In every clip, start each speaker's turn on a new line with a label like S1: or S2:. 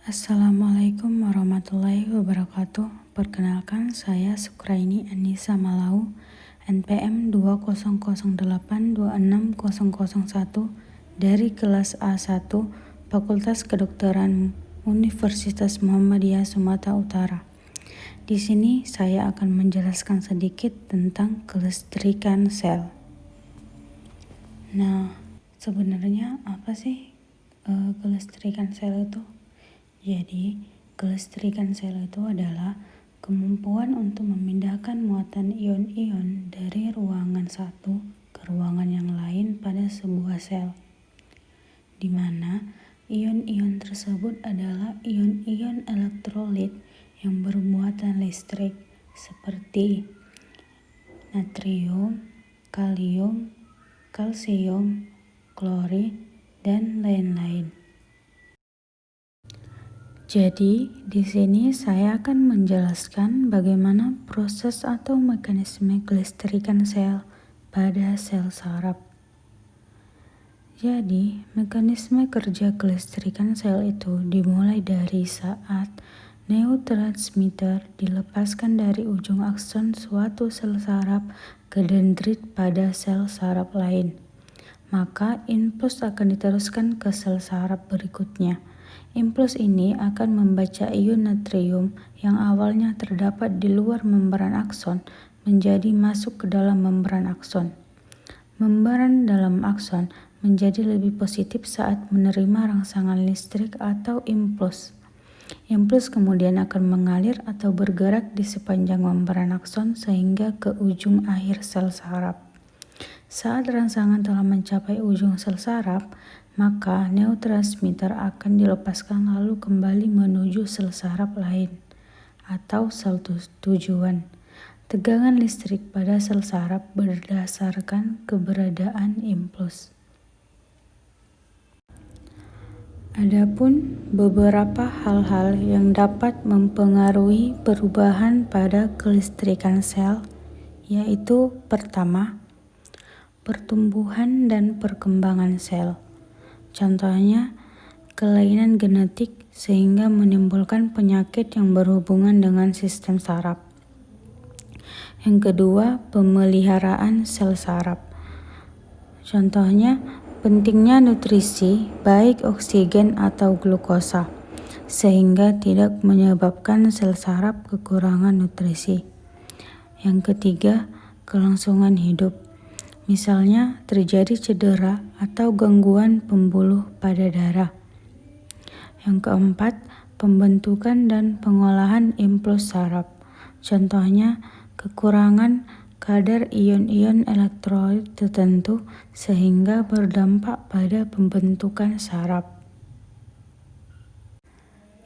S1: Assalamualaikum warahmatullahi wabarakatuh. Perkenalkan, saya Sukraini Anissa Malau, NPM 2008260001 dari kelas A1 Fakultas Kedokteran Universitas Muhammadiyah Sumatera Utara. Di sini saya akan menjelaskan sedikit tentang kelistrikan sel. Nah, sebenarnya apa sih kelistrikan sel itu? Jadi, kelistrikan sel itu adalah kemampuan untuk memindahkan muatan ion-ion dari ruangan satu ke ruangan yang lain pada sebuah sel, di mana ion-ion tersebut adalah ion-ion elektrolit yang bermuatan listrik seperti natrium, kalium, kalsium, klorin, dan lain-lain. Jadi, di sini saya akan menjelaskan bagaimana proses atau mekanisme kelistrikan sel pada sel saraf. Jadi, mekanisme kerja kelistrikan sel itu dimulai dari saat neurotransmitter dilepaskan dari ujung akson suatu sel saraf ke dendrit pada sel saraf lain. Maka, impuls akan diteruskan ke sel saraf berikutnya. Impuls ini akan membaca ion natrium yang awalnya terdapat di luar membran akson menjadi masuk ke dalam membran akson. Membran dalam akson menjadi lebih positif saat menerima rangsangan listrik atau impuls. Impuls kemudian akan mengalir atau bergerak di sepanjang membran akson sehingga ke ujung akhir sel saraf. Saat rangsangan telah mencapai ujung sel saraf, maka neurotransmitter akan dilepaskan lalu kembali menuju sel saraf lain atau sel tujuan. Tegangan listrik pada sel saraf berdasarkan keberadaan impuls. Adapun beberapa hal-hal yang dapat mempengaruhi perubahan pada kelistrikan sel, yaitu pertama, pertumbuhan dan perkembangan sel. Contohnya, kelainan genetik sehingga menimbulkan penyakit yang berhubungan dengan sistem saraf. Yang kedua, pemeliharaan sel saraf. Contohnya, pentingnya nutrisi, baik oksigen atau glukosa, sehingga tidak menyebabkan sel saraf kekurangan nutrisi. Yang ketiga, kelangsungan hidup. Misalnya terjadi cedera atau gangguan pembuluh pada darah. Yang keempat, pembentukan dan pengolahan impuls saraf. Contohnya, kekurangan kadar ion-ion elektrolit tertentu sehingga berdampak pada pembentukan saraf.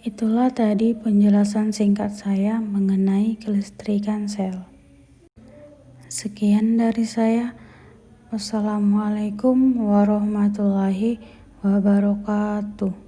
S1: Itulah tadi penjelasan singkat saya mengenai kelistrikan sel. Sekian dari saya. Wassalamualaikum warahmatullahi wabarakatuh.